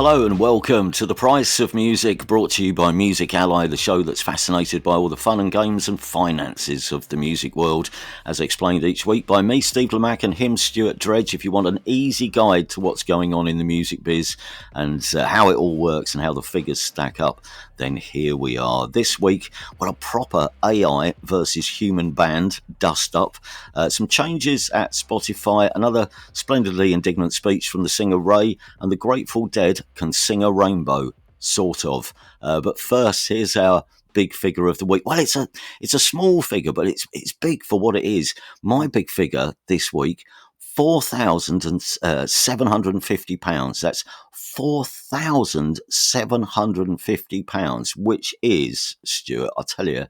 Hello and welcome to The Price of Music, brought to you by Music Ally, the show that's fascinated by all the fun and games and finances of the music world, as explained each week by me, Steve Lamack, and him, Stuart Dredge. If you want an easy guide to what's going on in the music biz and how it all works and how the figures stack up, then here we are. This week, well, a proper AI versus human band dust-up, some changes at Spotify, another splendidly indignant speech from the singer RAYE, and the Grateful Dead can sing a rainbow, sort of. But first, here's our big figure of the week. Well, it's a small figure, but it's big for what it is. My big figure this week, £4,750. That's £4,750, which is, Stuart, I'll tell you,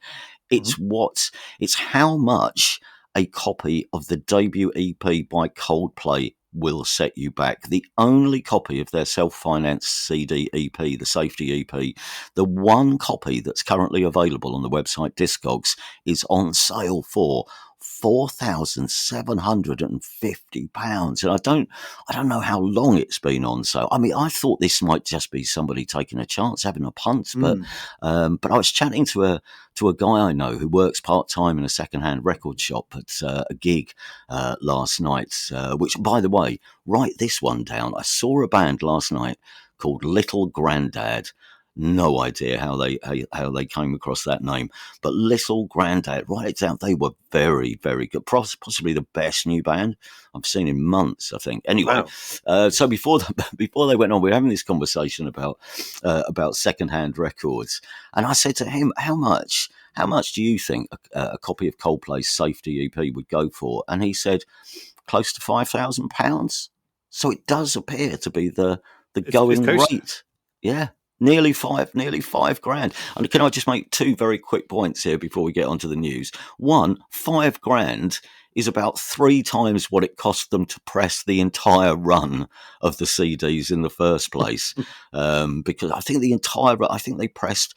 it's how much a copy of the debut EP by Coldplay will set you back. The only copy of their self-financed CD EP, the Safety EP, the one copy that's currently available on the website Discogs, is on sale for £4,750, and I don't know how long it's been on sale. I mean, I thought this might just be somebody taking a chance, having a punt, but I was chatting to a guy I know who works part-time in a second-hand record shop at a gig last night, which, by the way, write this one down. I saw a band last night called Little Grandad. No idea how they came across that name, but Little Grandad, write it down. They were very, very good. Possibly the best new band I've seen in months, I think. Anyway, wow. So before they went on, we were having this conversation about secondhand records, and I said to him, "How much do you think a copy of Coldplay's Safety EP would go for?" And he said, "Close to £5,000." So it does appear to be the going rate. Yeah. Nearly five grand. And can I just make two very quick points here before we get onto the news? One, £5,000 is about 3 times what it cost them to press the entire run of the CDs in the first place. Because I think they pressed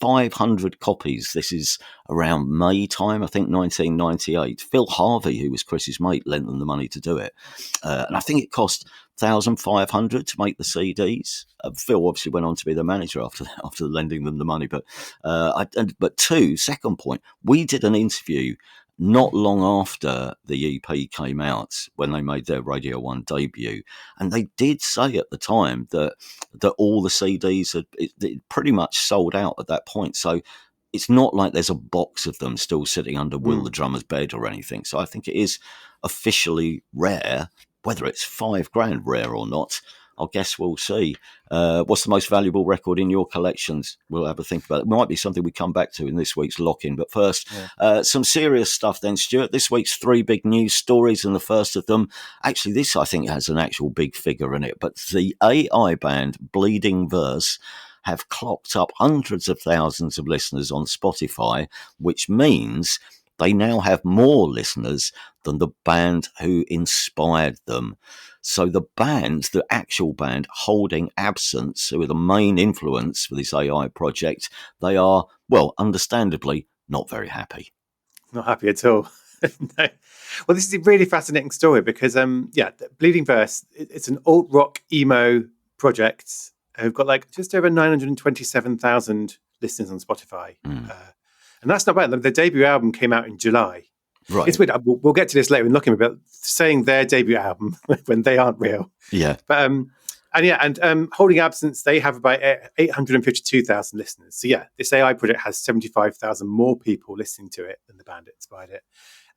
500 copies. This is around May time, I think 1998. Phil Harvey, who was Chris's mate, lent them the money to do it. And I think it cost £1,500 to make the CDs. Phil obviously went on to be the manager after lending them the money. But second point, we did an interview not long after the EP came out, when they made their Radio 1 debut, and they did say at the time that all the CDs had pretty much sold out at that point. So it's not like there's a box of them still sitting under Will the drummer's bed or anything. So I think it is officially rare. Whether it's £5,000 rare or not, I guess we'll see. What's the most valuable record in your collections? We'll have a think about it. It might be something we come back to in this week's lock-in. But first, some serious stuff then, Stuart. This week's 3 big news stories, and the first of them, actually, this I think has an actual big figure in it. But the AI band Bleeding Verse have clocked up hundreds of thousands of listeners on Spotify, which means they now have more listeners than the band who inspired them. So the actual band, Holding Absence, who are the main influence for this AI project, they are, well, understandably, not very happy. Not happy at all. No. Well, this is a really fascinating story because, Bleeding Verse, it's an alt-rock emo project who've got just over 927,000 listeners on Spotify. And that's not bad. The debut album came out in July. Right. It's weird. We'll get to this later in looking about saying their debut album when they aren't real. Yeah. But Holding Absence, they have about 852,000 listeners. So yeah, this AI project has 75,000 more people listening to it than the band that inspired it.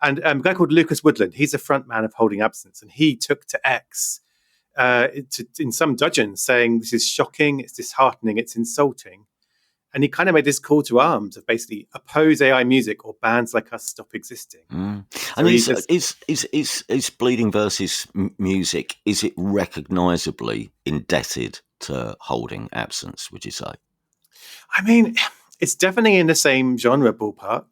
And a guy called Lucas Woodland, he's a front man of Holding Absence, and he took to X in some dudgeon saying this is shocking, it's disheartening, it's insulting. And he kind of made this call to arms of basically oppose AI music or bands like us stop existing. So and is Bleeding Verse's music, is it recognisably indebted to Holding Absence, would you say? I mean, it's definitely in the same genre ballpark.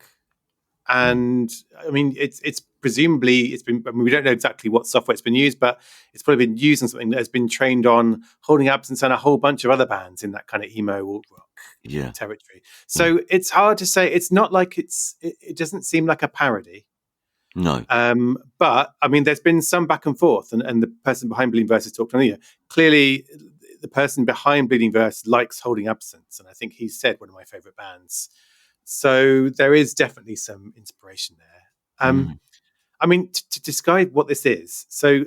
And I mean, it's presumably we don't know exactly what software it's been used, but it's probably been used on something that has been trained on Holding Absence and a whole bunch of other bands in that kind of emo alt rock territory. So it's hard to say. It's not like it doesn't seem like a parody. No. But I mean, there's been some back and forth, and the person behind Bleeding Verse has talked on. Clearly, the person behind Bleeding Verse likes Holding Absence, and I think he said one of my favourite bands. So there is definitely some inspiration there. I mean, to describe what this is, so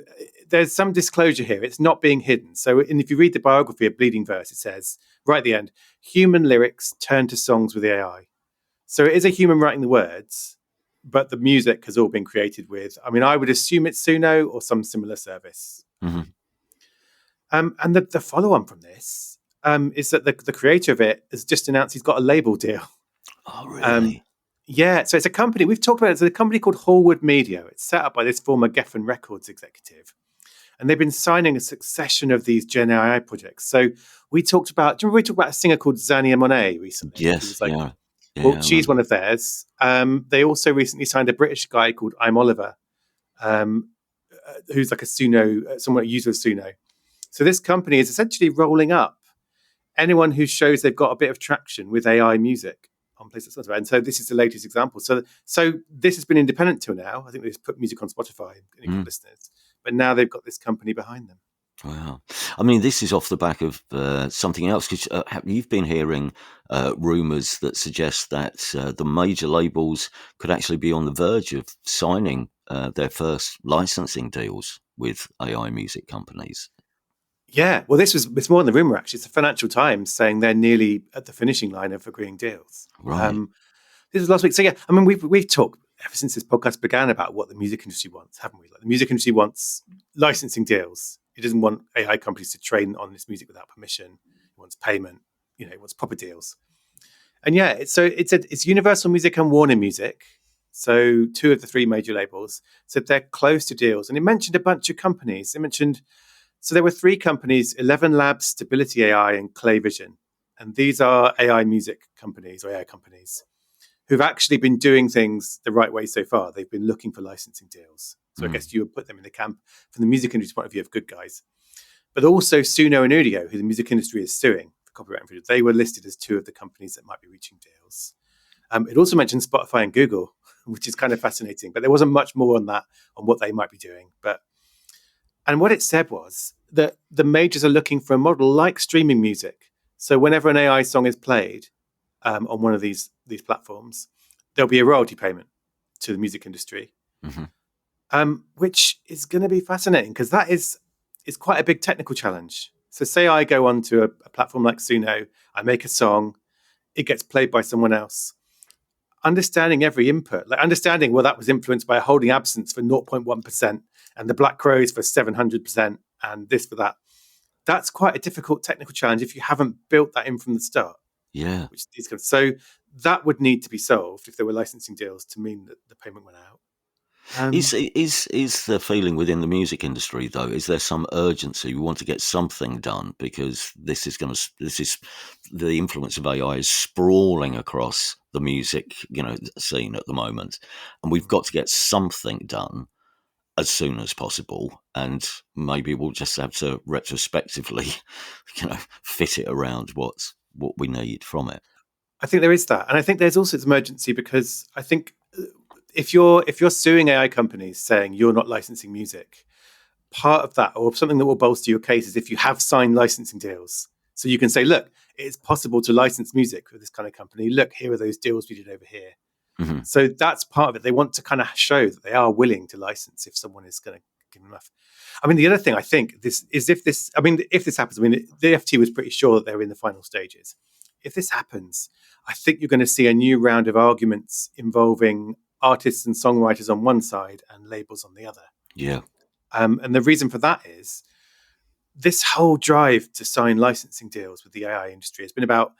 there's some disclosure here. It's not being hidden. So, and if you read the biography of Bleeding Verse, it says right at the end, human lyrics turn to songs with AI. So it is a human writing the words, but the music has all been created with, I mean, I would assume it's Suno or some similar service. And the follow-on from this is that the creator of it has just announced he's got a label deal. Oh, really? Yeah, so it's a company, we've talked about it, it's a company called Hallwood Media. It's set up by this former Geffen Records executive. And they've been signing a succession of these Gen AI projects. So we talked about, do you remember we talked about a singer called Zania Monet recently? Yes, yeah. Well, she's one of theirs. They also recently signed a British guy called I'm Oliver, who's like a Suno, someone a user of Suno. So this company is essentially rolling up anyone who shows they've got a bit of traction with AI music on places like that. And so this is the latest example. So this has been independent till now. I think they've put music on Spotify and got listeners, but now they've got this company behind them. Wow. I mean, this is off the back of something else, because you've been hearing rumours that suggest that the major labels could actually be on the verge of signing their first licensing deals with AI music companies. Yeah, well, it's more than the rumor, actually. It's the Financial Times saying they're nearly at the finishing line of agreeing deals. Right. This was last week. So, yeah, I mean, we've talked ever since this podcast began about what the music industry wants, haven't we? Like, the music industry wants licensing deals. It doesn't want AI companies to train on this music without permission. It wants payment. It wants proper deals. And yeah, it's Universal Music and Warner Music. So 2 of the 3 major labels. So they're close to deals. And it mentioned a bunch of companies. So there were 3 companies, 11 Labs, Stability AI, and Clay Vision. And these are AI music companies or AI companies who've actually been doing things the right way so far. They've been looking for licensing deals. So I guess you would put them in the camp from the music industry's point of view of good guys. But also Suno and Udio, who the music industry is suing for copyright infringement, they were listed as 2 of the companies that might be reaching deals. It also mentioned Spotify and Google, which is kind of fascinating. But there wasn't much more on that, on what they might be doing. And what it said was that the majors are looking for a model like streaming music. So whenever an AI song is played on one of these platforms, there'll be a royalty payment to the music industry, which is going to be fascinating because that is quite a big technical challenge. So say I go onto a platform like Suno, I make a song, it gets played by someone else. Understanding every input, like understanding, well, that was influenced by a holding absence for 0.1% and the Black Crows for 700% and this for that. That's quite a difficult technical challenge if you haven't built that in from the start. Yeah. So that would need to be solved if there were licensing deals to mean that the payment went out. Is the feeling within the music industry, though, is there some urgency? We want to get something done because this is the influence of AI is sprawling across the music, scene at the moment, and we've got to get something done as soon as possible. And maybe we'll just have to retrospectively, fit it around what we need from it. I think there is that, and I think there's also some urgency because I think if you're suing AI companies saying you're not licensing music, part of that or something that will bolster your case is if you have signed licensing deals. So you can say, look, it's possible to license music with this kind of company. Look, here are those deals we did over here. So that's part of it. They want to kind of show that they are willing to license if someone is going to give them enough. I mean, the other thing I think if this happens, the FT was pretty sure that they're in the final stages. If this happens, I think you're going to see a new round of arguments involving artists and songwriters on one side and labels on the other. Yeah. And the reason for that is this whole drive to sign licensing deals with the AI industry has been about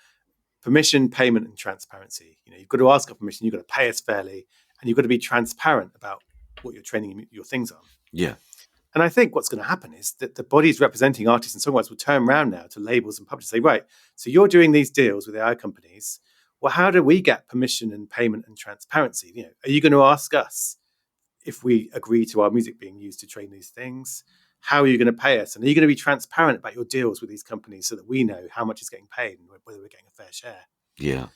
permission, payment, and transparency. You've got to ask for permission, you've got to pay us fairly, and you've got to be transparent about what you're training your things on. Yeah. And I think what's going to happen is that the bodies representing artists and songwriters will turn around now to labels and publishers and say, right, so you're doing these deals with AI companies. Well, how do we get permission and payment and transparency? Are you going to ask us if we agree to our music being used to train these things? How are you going to pay us? And are you going to be transparent about your deals with these companies so that we know how much is getting paid and whether we're getting a fair share? Yeah.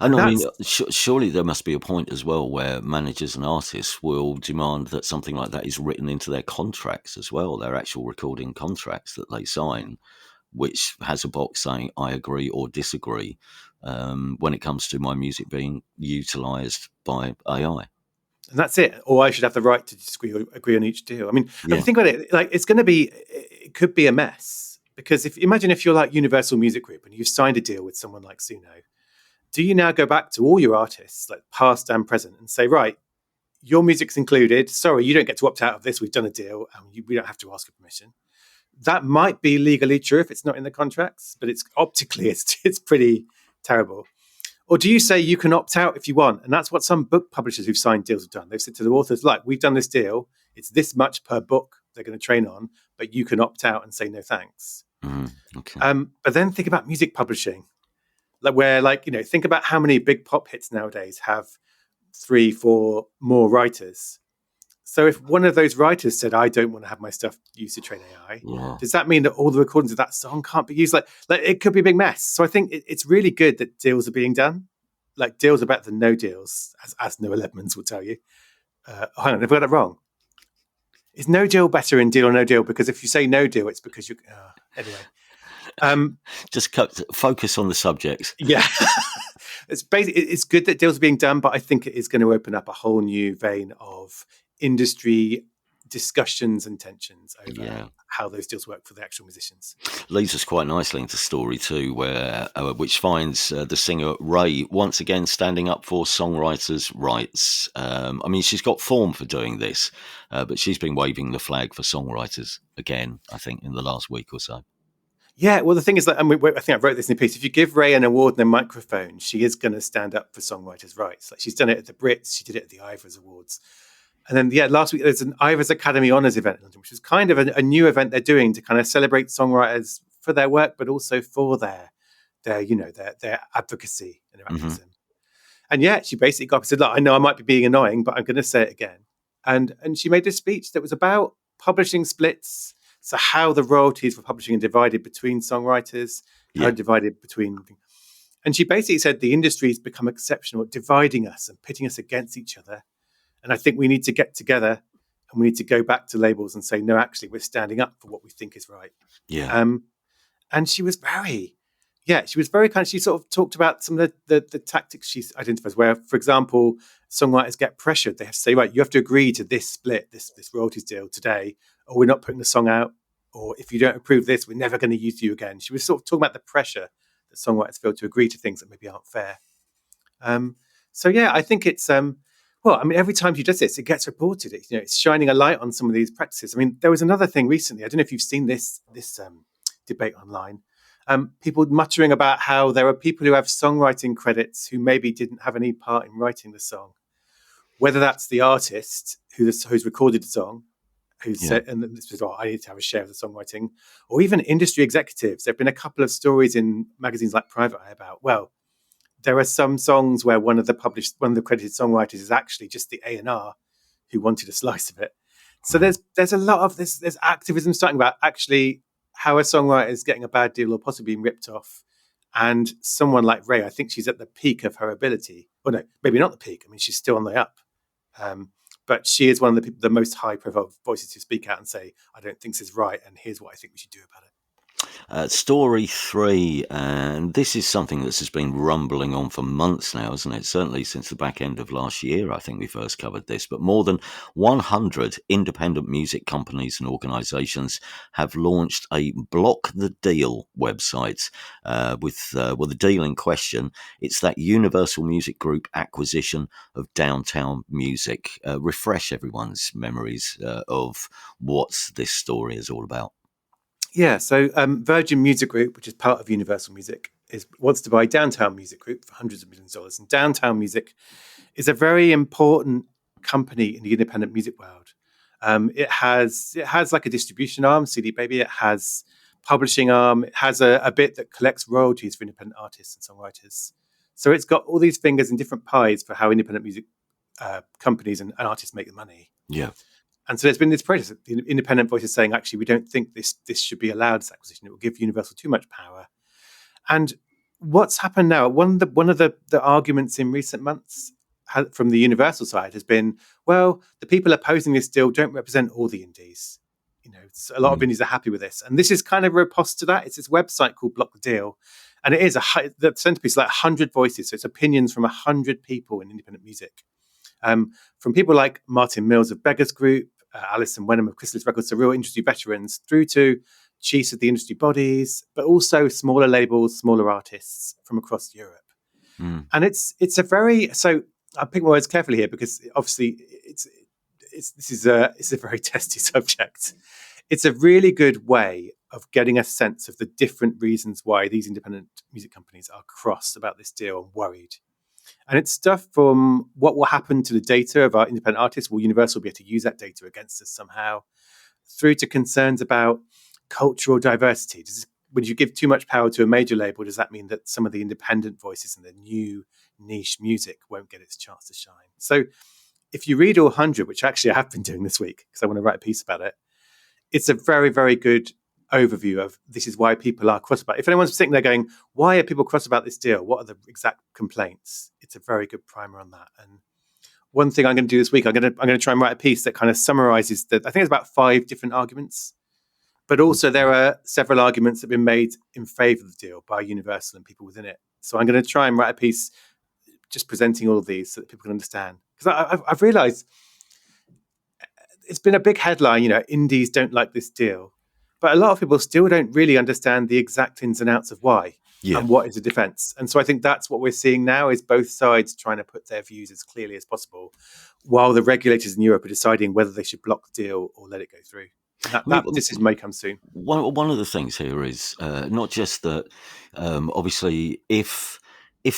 And I mean, surely there must be a point as well where managers and artists will demand that something like that is written into their contracts as well, their actual recording contracts that they sign. which has a box saying I agree or disagree when it comes to my music being utilised by AI. And that's it. Or I should have the right to disagree or agree on each deal. I mean, if you think about it, like it could be a mess. Because imagine if you're like Universal Music Group and you've signed a deal with someone like Suno, do you now go back to all your artists, like past and present, and say, right, your music's included. Sorry, you don't get to opt out of this. We've done a deal and we don't have to ask for permission. That might be legally true if it's not in the contracts, but it's optically, it's pretty terrible. Or do you say you can opt out if you want? And that's what some book publishers who've signed deals have done. They've said to the authors, like, we've done this deal. It's this much per book they're going to train on, but you can opt out and say no thanks. Okay. But then think about music publishing, think about how many big pop hits nowadays have 3-4 more writers. So if one of those writers said, I don't want to have my stuff used to train AI, does that mean that all the recordings of that song can't be used? Like it could be a big mess. So I think it's really good that deals are being done. Like deals are better than no deals, as Noah Ledmans will tell you. Hang on, have I got it wrong? Is no deal better in deal or no deal? Because if you say no deal, it's because you're... anyway. Just focus on the subjects. Yeah. It's good that deals are being done, but I think it is going to open up a whole new vein of industry discussions and tensions over how those deals work for the actual musicians. Leads us quite nicely into story 2, where which finds the singer RAYE once again standing up for songwriters' rights. I mean, she's got form for doing this, but she's been waving the flag for songwriters again, I think, in the last week or so. Yeah, well, the thing is that, I think I wrote this in a piece. If you give RAYE an award and a microphone, she is going to stand up for songwriters' rights. Like she's done it at the Brits, she did it at the Ivors Awards. And then, last week there's an Ivors Academy Honours event in London, which is kind of a new event they're doing to kind of celebrate songwriters for their work, but also for their advocacy and their activism. And she basically got up and said, look, I know I might be being annoying, but I'm going to say it again. And she made a speech that was about publishing splits. So how the royalties for publishing are divided between songwriters, how divided between... And she basically said the industry has become exceptional at dividing us and pitting us against each other. And I think we need to get together and we need to go back to labels and say, no, actually, we're standing up for what we think is right. Yeah. And she was very kind of, she sort of talked about some of the tactics she identifies where, for example, songwriters get pressured. They have to say, right, you have to agree to this split, this royalties deal today, or we're not putting the song out. Or if you don't approve this, we're never going to use you again. She was sort of talking about the pressure that songwriters feel to agree to things that maybe aren't fair. I think it's... every time she does this, it gets reported. It's shining a light on some of these practices. I mean, there was another thing recently. I don't know if you've seen this debate online. People muttering about how there are people who have songwriting credits who maybe didn't have any part in writing the song. Whether that's the artist who's recorded the song, who said, and this was, I need to have a share of the songwriting, or even industry executives. There have been a couple of stories in magazines like Private Eye about, there are some songs where one of the credited songwriters is actually just the A&R who wanted a slice of it. So there's a lot of this. There's activism starting about actually how a songwriter is getting a bad deal or possibly being ripped off. And someone like RAYE, I think she's at the peak of her ability. Well, no, maybe not the peak. I mean, she's still on the up. But she is one of the most high-profile voices to speak out and say, I don't think this is right, and here's what I think we should do about it. Story 3, and this is something that's just been rumbling on for months now, isn't it? Certainly since the back end of last year, I think we first covered this, but more than 100 independent music companies and organisations have launched a Block the Deal website with the deal in question. It's that Universal Music Group acquisition of Downtown Music. Refresh everyone's memories of what this story is all about. Yeah, so Virgin Music Group, which is part of Universal Music, wants to buy Downtown Music Group for hundreds of millions of dollars. And Downtown Music is a very important company in the independent music world. It has like a distribution arm, CD Baby. It has publishing arm. It has a bit that collects royalties for independent artists and songwriters. So it's got all these fingers in different pies for how independent music companies and artists make the money. Yeah. And so there's been this protest. The independent voices saying, actually, we don't think this should be allowed, this acquisition. It will give Universal too much power. And what's happened now, one of the arguments in recent months from the Universal side has been, well, the people opposing this deal don't represent all the indies. So a lot of indies are happy with this. And this is kind of a riposte to that. It's this website called Block the Deal. And it is the centerpiece is like 100 voices. So it's opinions from 100 people in independent music. From people like Martin Mills of Beggars Group, Alison Wenham of Chrysalis Records, so real industry veterans, through to chiefs of the industry bodies, but also smaller labels, smaller artists from across Europe. And it's a very, so I pick my words carefully here because obviously it's a very testy subject. It's a really good way of getting a sense of the different reasons why these independent music companies are cross about this deal and worried. And it's stuff from what will happen to the data of our independent artists. Will Universal be able to use that data against us somehow? Through to concerns about cultural diversity. When you give too much power to a major label, does that mean that some of the independent voices and the new niche music won't get its chance to shine? So if you read all 100, which actually I have been doing this week because I want to write a piece about it, it's a very, very good overview of this is why people are cross about it. If anyone's sitting there going, why are people cross about this deal? What are the exact complaints? It's a very good primer on that. And one thing I'm going to do this week, I'm going to try and write a piece that kind of summarizes I think it's about 5 different arguments, but also there are several arguments that have been made in favor of the deal by Universal and people within it. So I'm going to try and write a piece just presenting all of these so that people can understand. Because I've realized it's been a big headline, indies don't like this deal. But a lot of people still don't really understand the exact ins and outs of why and what is the defense. And so I think that's what we're seeing now is both sides trying to put their views as clearly as possible while the regulators in Europe are deciding whether they should block the deal or let it go through. That decision may come soon. One of the things here is not just that obviously if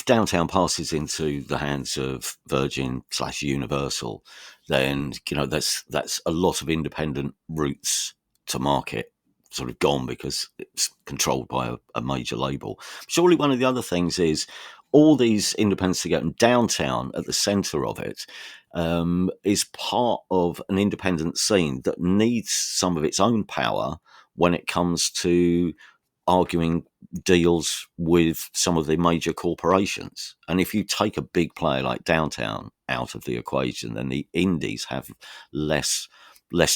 Downtown passes into the hands of Virgin/Universal, then that's a lot of independent routes to market sort of gone because it's controlled by a major label. Surely one of the other things is all these independents together, and Downtown at the centre of it is part of an independent scene that needs some of its own power when it comes to arguing deals with some of the major corporations. And if you take a big player like Downtown out of the equation, then the indies have less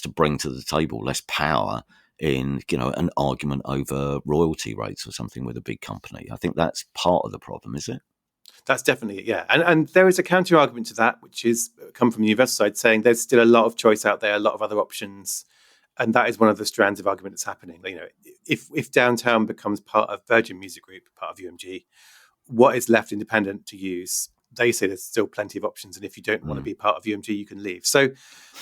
to bring to the table, less power in an argument over royalty rates or something with a big company. I think that's part of the problem, is it? That's definitely it, yeah. And there is a counter argument to that, which is come from the Universal side, saying there's still a lot of choice out there, a lot of other options. And that is one of the strands of argument that's happening. If Downtown becomes part of Virgin Music Group, part of UMG, what is left independent to use? They say there's still plenty of options, and if you don't want to be part of UMG, you can leave. So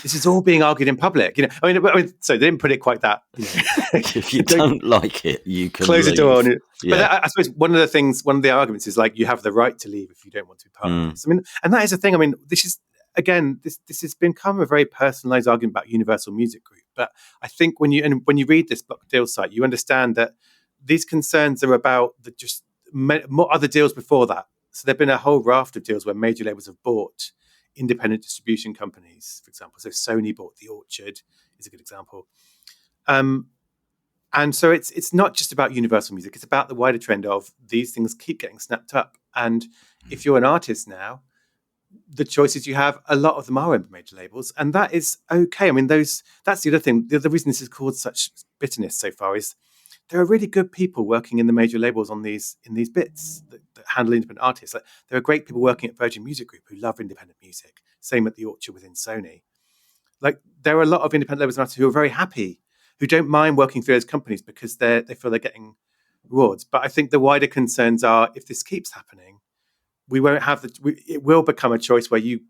this is all being argued in public. I mean, so they didn't put it quite that. If you don't like it, you can close leave. the door on it. Yeah. But I suppose one of the arguments is like you have the right to leave if you don't want to be part of this. I mean, and that is the thing. I mean, this is again, this has become a very personalised argument about Universal Music Group. But I think when you read this Block Deal site, you understand that these concerns are about more other deals before that. So there've been a whole raft of deals where major labels have bought independent distribution companies, for example. So Sony bought The Orchard, is a good example. And so it's not just about Universal Music. It's about the wider trend of these things keep getting snapped up. And if you're an artist now, the choices you have, a lot of them are under major labels, and that is okay. I mean, that's the other thing. The reason this has caused such bitterness so far is there are really good people working in the major labels in these bits that handle independent artists. Like, there are great people working at Virgin Music Group who love independent music. Same at The Orchard within Sony. Like, there are a lot of independent labels and artists who are very happy, who don't mind working for those companies because they feel they're getting rewards. But I think the wider concerns are if this keeps happening, we won't have it will become a choice where you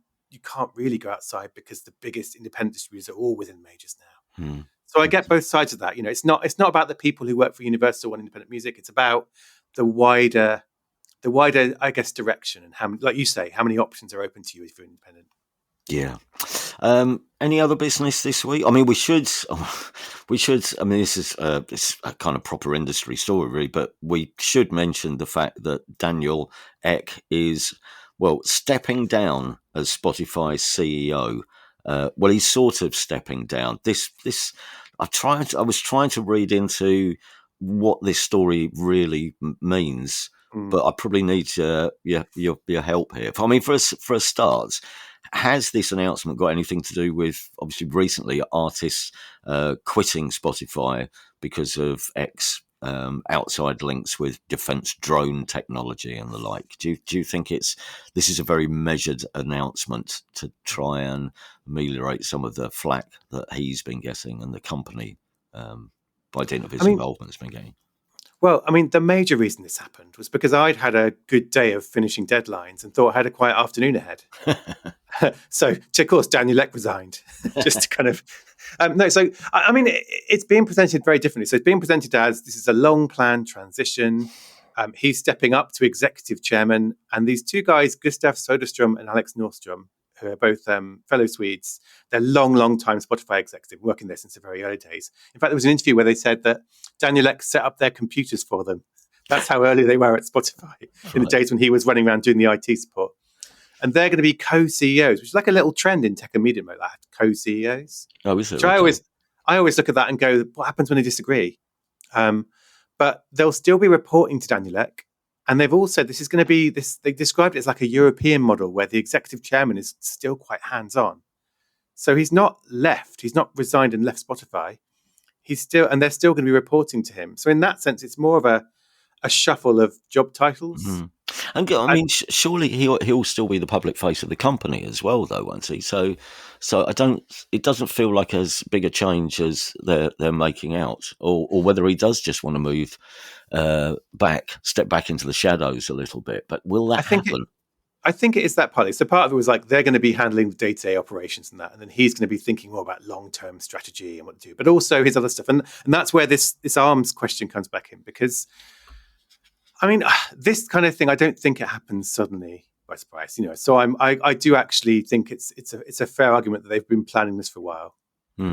can't really go outside because the biggest independent distributors are all within majors now. So I get both sides of that. It's not about the people who work for Universal and independent music. It's about the wider, I guess, direction and how, like you say, how many options are open to you if you're independent. Yeah. Any other business this week? I mean, we should. I mean, this is a kind of proper industry story, really, but we should mention the fact that Daniel Ek is, stepping down as Spotify's CEO. Well, he's sort of stepping down. I was trying to read into what this story really means, but I probably need your help here. I mean, for a start, Has this announcement got anything to do with, obviously, recently artists quitting Spotify because of outside links with defense drone technology and the like? Do you think this is a very measured announcement to try and ameliorate some of the flack that he's been getting and the company, by dint of his involvement, has been getting? Well, I mean, the major reason this happened was because I'd had a good day of finishing deadlines and thought I had a quiet afternoon ahead. So, of course, Daniel Ek resigned, just to kind of no. So, I mean, it's being presented very differently. So, it's being presented as this is a long planned transition. He's stepping up to executive chairman, and these two guys, Gustav Soderstrom and Alex Norström, who are both fellow Swedes, they're long time Spotify executive, working there since the very early days. In fact, there was an interview where they said that Daniel Ek set up their computers for them. That's how early they were at Spotify in the days when he was running around doing the IT support. And they're going to be co-CEOs, which is like a little trend in tech and media, like that, co-CEOs. Oh, is it? So I always look at that and go, what happens when they disagree? But they'll still be reporting to Daniel Ek. And they've also, this is going to be this, they described it as like a European model where the executive chairman is still quite hands-on. So he's not left, he's not resigned and left Spotify. And they're still going to be reporting to him. So in that sense, it's more of a shuffle of job titles. Mm-hmm. And I mean, surely he'll still be the public face of the company as well, though, won't he? So it doesn't feel like as big a change as they're making out, or whether he does just want to move step back into the shadows a little bit. But will that happen? I think it is that partly. So part of it was like they're going to be handling the day-to-day operations and that, and then he's going to be thinking more about long-term strategy and what to do, but also his other stuff. And that's where this arms question comes back in, because I mean, this kind of thing, I don't think it happens suddenly by surprise, you know. So I do actually think it's a fair argument that they've been planning this for a while.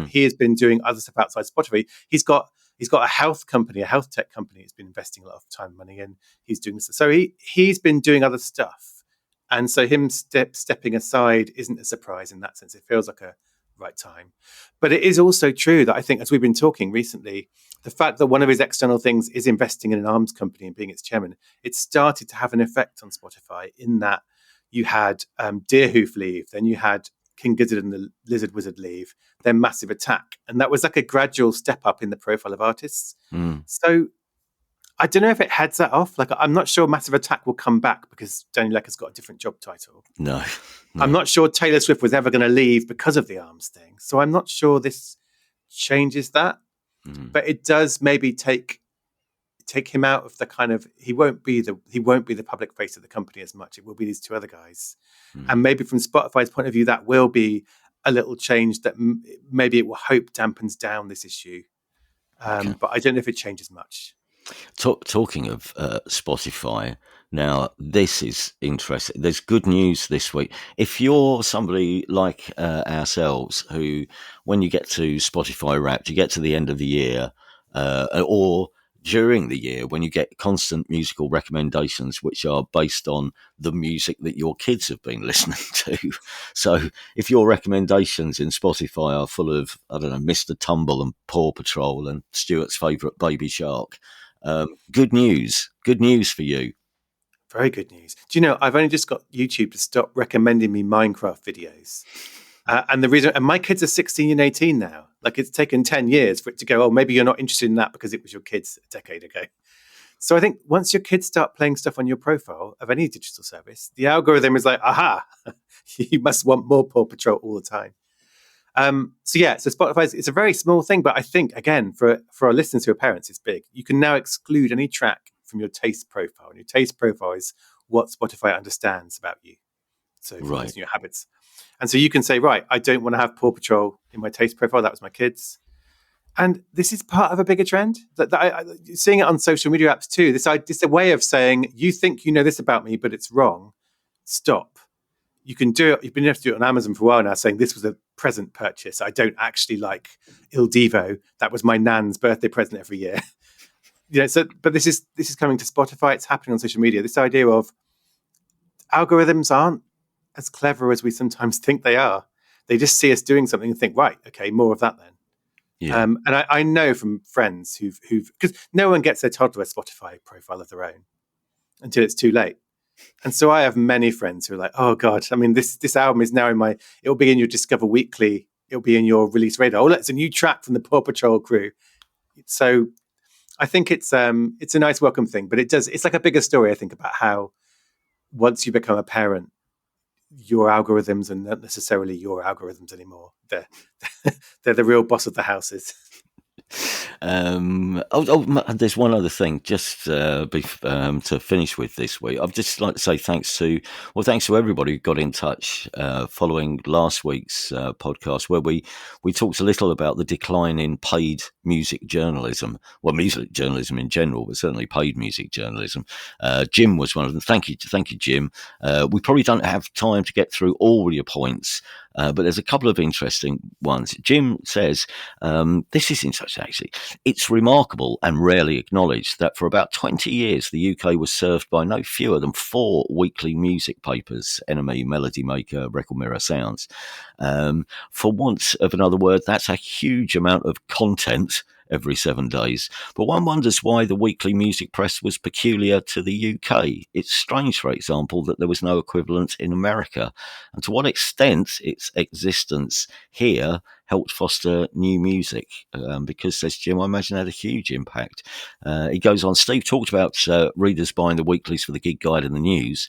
He has been doing other stuff outside Spotify. He's got a health company, a health tech company. He's been investing a lot of time and money in. He's doing this. So he's been doing other stuff. And so him stepping aside isn't a surprise in that sense. It feels like a right time. But it is also true that I think, as we've been talking recently, the fact that one of his external things is investing in an arms company and being its chairman, it started to have an effect on Spotify in that you had Deerhoof leave, then you had King Gizzard and the Lizard Wizard leave, then Massive Attack. And that was like a gradual step up in the profile of artists. So I don't know if it heads that off. Like, I'm not sure Massive Attack will come back because Daniel Ek has got a different job title. No. I'm not sure Taylor Swift was ever going to leave because of the arms thing. So I'm not sure this changes that. But it does maybe take him out of the kind of, he won't be the public face of the company as much. It will be these two other guys. And maybe from Spotify's point of view, that will be a little change that maybe it will hope dampens down this issue. But I don't know if it changes much. Talking of Spotify, now this is interesting. There's good news this week. If you're somebody like ourselves who, when you get to Spotify Wrapped, you get to the end of the year, or during the year when you get constant musical recommendations which are based on the music that your kids have been listening to. So if your recommendations in Spotify are full of, I don't know, Mr. Tumble and Paw Patrol and Stuart's favourite Baby Shark, good news for you. Very good news. Do you know, I've only just got YouTube to stop recommending me Minecraft videos. And the reason, and my kids are 16 and 18 now. Like, it's taken 10 years for it to go, oh, maybe you're not interested in that because it was your kids a decade ago. So I think once your kids start playing stuff on your profile of any digital service, the algorithm is like, aha, you must want more Paw Patrol all the time. So Spotify, it's a very small thing, but I think, again, for our listeners who are parents, it's big. You can now exclude any track from your taste profile. And your taste profile is what Spotify understands about you. So right. Your habits. And so you can say, right, I don't want to have Paw Patrol in my taste profile. That was my kids. And this is part of a bigger trend. Seeing it on social media apps too, this is a way of saying, you think you know this about me, but it's wrong. Stop. You can do it. You've been able to do it on Amazon for a while now, saying this was a present purchase. I don't actually like Il Divo. That was my nan's birthday present every year. But this is coming to Spotify. It's happening on social media. This idea of algorithms aren't as clever as we sometimes think they are. They just see us doing something and think, right, okay, more of that then. Yeah. And I know from friends who've because no one gets their toddler a Spotify profile of their own until it's too late. And so I have many friends who are like, oh God, I mean, this album is now it'll be in your Discover Weekly, it'll be in your release radar. Oh, look, it's a new track from the Paw Patrol crew. So I think it's a nice welcome thing, but it's like a bigger story, I think, about how once you become a parent, your algorithms are not necessarily your algorithms anymore. They're the real boss of the houses. There's one other thing just to finish with this week. I'd just like to say thanks to everybody who got in touch following last week's podcast, where we talked a little about the decline in paid music journalism. Well, music journalism in general, but certainly paid music journalism. Jim was one of them. Thank you, Jim. We probably don't have time to get through all your points, but there's a couple of interesting ones. Jim says, this is interesting actually. It's remarkable and rarely acknowledged that for about 20 years, the UK was served by no fewer than 4 weekly music papers: NME, Melody Maker, Record Mirror, Sounds. For want of another word, that's a huge amount of content every 7 days. But one wonders why the weekly music press was peculiar to the UK. It's strange, for example, that there was no equivalent in America, and to what extent its existence here helped foster new music, because, says Jim, I imagine had a huge impact. He goes on, Steve talked about readers buying the weeklies for the gig guide and the news,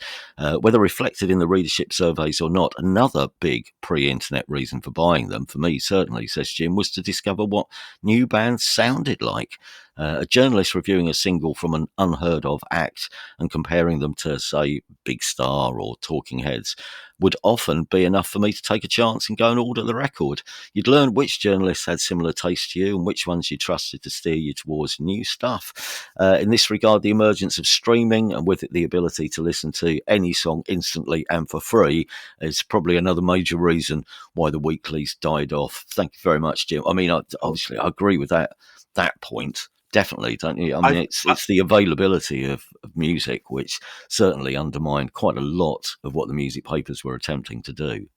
whether reflected in the readership surveys or not. Another big pre-internet reason for buying them, for me certainly, says Jim, was to discover what new bands sounded like. A journalist reviewing a single from an unheard of act and comparing them to, say, Big Star or Talking Heads would often be enough for me to take a chance and go and order the record. You'd learn which journalists had similar taste to you and which ones you trusted to steer you towards new stuff. In this regard, the emergence of streaming, and with it the ability to listen to any song instantly and for free, is probably another major reason why the weeklies died off. Thank you very much, Jim. I mean, obviously, I agree with that point. Definitely, don't you? I mean, it's the availability of music which certainly undermined quite a lot of what the music papers were attempting to do.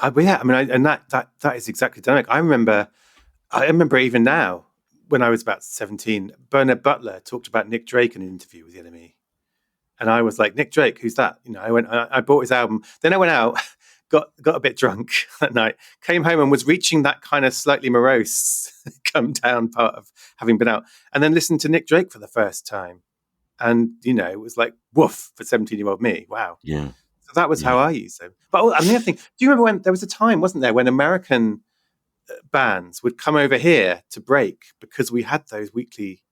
Yeah, I mean, and that is exactly dynamic. I remember even now, when I was about 17, Bernard Butler talked about Nick Drake in an interview with the NME, and I was like, Nick Drake, who's that? You know, I bought his album, then I went out, got a bit drunk that night, came home and was reaching that kind of slightly morose come down part of having been out, and then listened to Nick Drake for the first time. And, you know, it was like, woof, for 17-year-old me. Wow. Yeah. So that was how I used them. But the other thing, do you remember when there was a time, wasn't there, when American bands would come over here to break because we had those weekly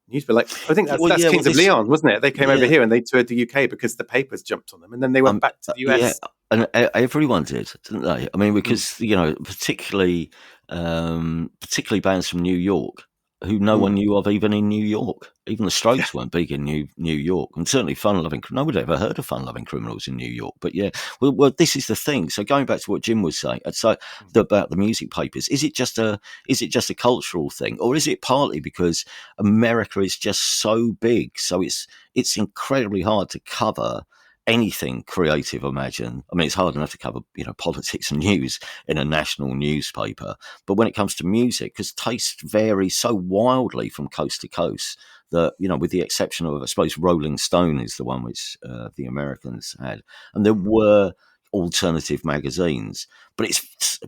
newspapers? Like, I think that's Kings of Leon, wasn't it? They came over here and they toured the UK because the papers jumped on them, and then they went back to the US. Yeah, and everyone did, didn't they? I mean, because you know, particularly bands from New York, who no one knew of even in New York. Even the Strokes weren't big in New York, and certainly Fun Loving. Nobody ever heard of Fun Loving Criminals in New York. But yeah, well, this is the thing. So going back to what Jim was saying, about the music papers, is it just a cultural thing, or is it partly because America is just so big, so it's incredibly hard to cover anything creative? Imagine. I mean, it's hard enough to cover, you know, politics and news in a national newspaper, but when it comes to music, because tastes vary so wildly from coast to coast, that, you know, with the exception of, I suppose, Rolling Stone is the one which the Americans had, and there were alternative magazines, but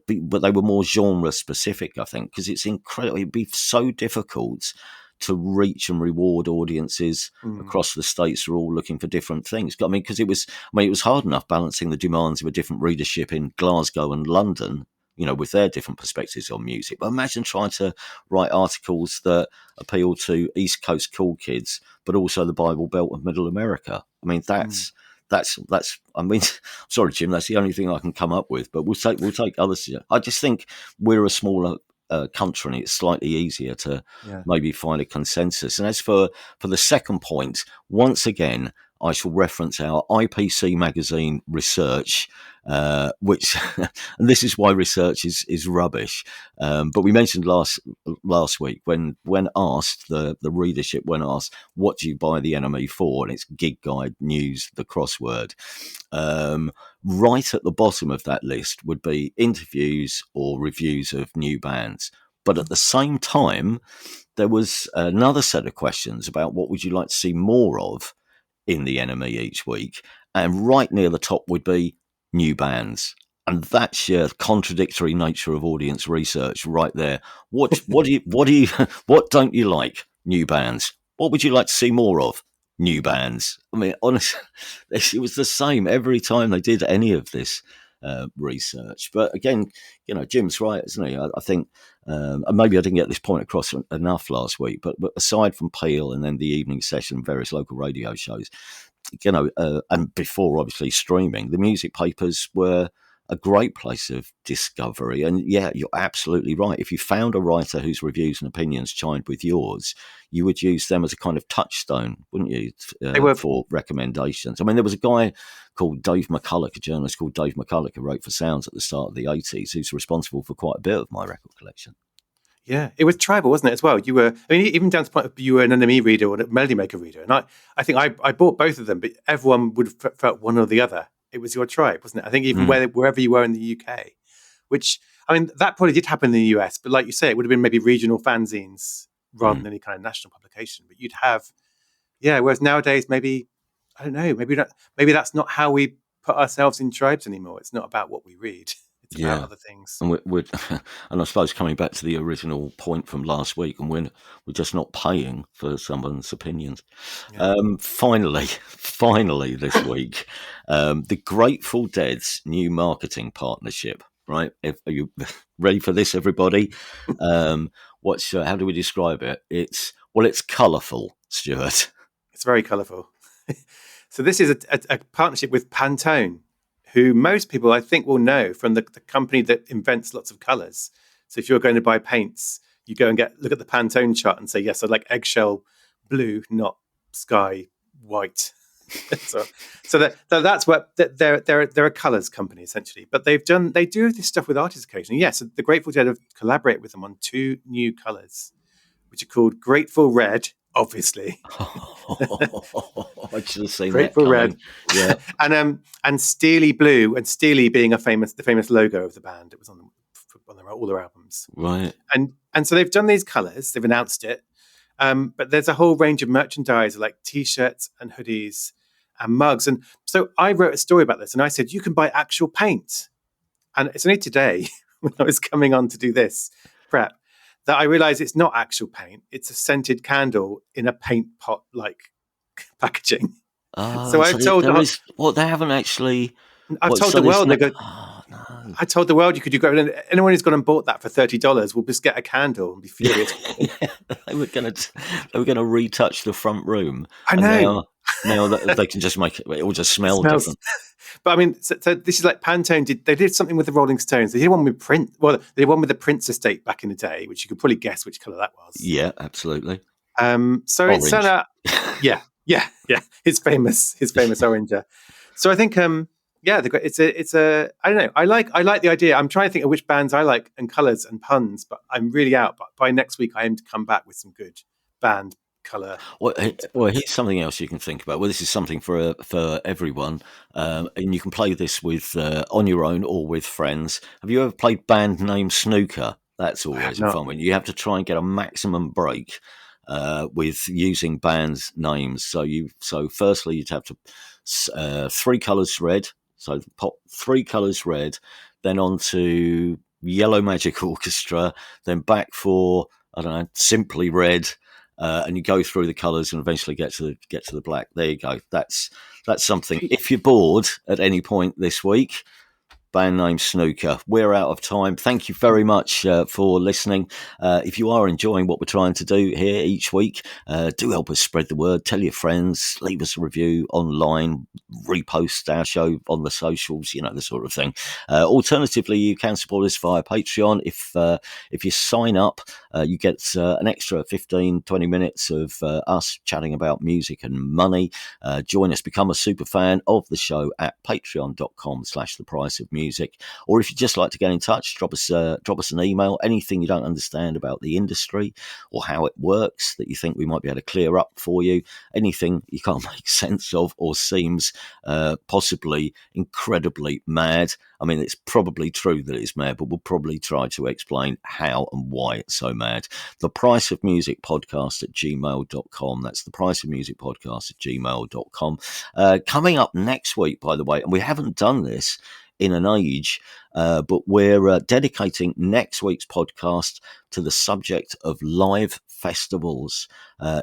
they were more genre specific, I think, because it's incredible. It'd be so difficult to reach and reward audiences across the states who are all looking for different things. I mean, because it was hard enough balancing the demands of a different readership in Glasgow and London, you know, with their different perspectives on music. But imagine trying to write articles that appeal to East Coast cool kids, but also the Bible Belt of Middle America. I mean, that's. I mean, sorry, Jim. That's the only thing I can come up with. But we'll take others. I just think we're a smaller country, and it's slightly easier to maybe find a consensus. And as for the second point, once again, I shall reference our IPC magazine research, which, and this is why research is rubbish. But we mentioned last week when asked, the readership, when asked, what do you buy the NME for? And it's gig guide, news, the crossword. Right at the bottom of that list would be interviews or reviews of new bands. But at the same time, there was another set of questions about what would you like to see more of in the NME each week. and right near the top would be new bands. And that's your contradictory nature of audience research right there. What what don't you like? New bands. What would you like to see more of? New bands. I mean, honestly, it was the same every time they did any of this research. But again, Jim's right, isn't he? I think, and maybe I didn't get this point across enough last week, but aside from Peel and then the evening session and various local radio shows, and before obviously streaming, the music papers were a great place of discovery. And yeah, you're absolutely right. If you found a writer whose reviews and opinions chimed with yours, you would use them as a kind of touchstone, wouldn't you, for recommendations? I mean, there was a guy called Dave McCulloch, a journalist called Dave McCulloch, who wrote for Sounds at the start of the 80s, who's responsible for quite a bit of my record collection. Yeah, it was tribal, wasn't it, as well? You were, I mean, even down to the point of you were an NME reader or a Melody Maker reader. And I think I bought both of them, but everyone would have felt one or the other. It was your tribe, wasn't it? I think even wherever you were in the UK, which, I mean, that probably did happen in the US, but like you say, it would have been maybe regional fanzines rather than any kind of national publication. But you'd have, whereas nowadays, maybe, I don't know, maybe that's not how we put ourselves in tribes anymore. It's not about what we read. It's about other things. And and I suppose coming back to the original point from last week, and we're just not paying for someone's opinions. Yeah. Finally this week, the Grateful Dead's new marketing partnership. Right? Are you ready for this, everybody? How do we describe it? It's colourful, Stuart. It's very colourful. So this is a partnership with Pantone, who most people, I think, will know from the company that invents lots of colours. So if you're going to buy paints, you go and look at the Pantone chart and say, yes, I'd like eggshell blue, not sky white. so that's what they're a colours company, essentially. But they do this stuff with artists occasionally. Yes, the Grateful Dead have collaborated with them on 2 new colours, which are called Grateful Red, obviously. I should have seen Grateful that Red, yeah, and Steely Blue, and Steely being the famous logo of the band. It was on all their albums, right? And so they've done these colours. They've announced it, but there's a whole range of merchandise like T-shirts and hoodies and mugs. And so I wrote a story about this, and I said you can buy actual paint. And it's only today when I was coming on to do this prep that I realized it's not actual paint. It's a scented candle in a paint pot like packaging. So I've told they haven't actually. I've told the world. No. I told the world you could do. Anyone who's gone and bought that for $30 will just get a candle and be furious. They were going to retouch the front room. I know. Now they can just make it. It will just smell different. But I mean, so this is like Pantone they did something with the Rolling Stones. They did one with Prince. Well, they did one with the Prince estate back in the day, which you could probably guess which colour that was. Yeah, absolutely. So orange. It's yeah. His famous orange. So I think it's a I don't know. I like the idea. I'm trying to think of which bands I like and colours and puns, but I'm really out. But by next week, I aim to come back with some good band colour. Well, here's something else you can think about. Well, this is something for everyone, and you can play this with on your own or with friends. Have you ever played band name snooker? That's always a fun one. You have to try and get a maximum break with using bands names. So firstly, you'd have to 3 colours red. So pop 3 colours red, then on to Yellow Magic Orchestra, then back for Simply Red. And you go through the colours and eventually get to the black. There you go. That's something. If you're bored at any point this week, band name snooker. We're out of time. Thank you very much for listening. If you are enjoying what we're trying to do here each week, do help us spread the word. Tell your friends. Leave us a review online. Repost our show on the socials. The sort of thing. Alternatively, you can support us via Patreon. If you sign up, you get an extra 15-20 minutes of us chatting about music and money. Join us. Become a super fan of the show at patreon.com/thepriceofmusic. music. Or if you'd just like to get in touch, drop us an email. Anything you don't understand about the industry or how it works that you think we might be able to clear up for you, anything you can't make sense of or seems possibly incredibly mad. I mean, it's probably true that it's mad, but we'll probably try to explain how and why it's so mad. The Price of Music Podcast at gmail.com. That's the Price of Music Podcast at gmail.com. Coming up next week, by the way, and we haven't done this in an age, but we're dedicating next week's podcast to the subject of live festivals,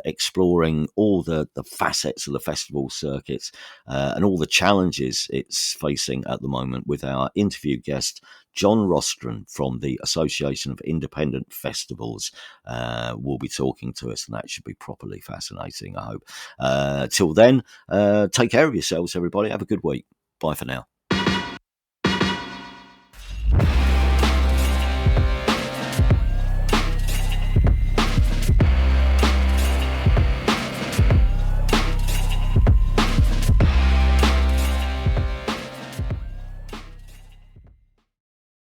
exploring all the facets of the festival circuit and all the challenges it's facing at the moment with our interview guest, John Rostron from the Association of Independent Festivals. Will be talking to us, and that should be properly fascinating, I hope. Till then, take care of yourselves, everybody. Have a good week. Bye for now.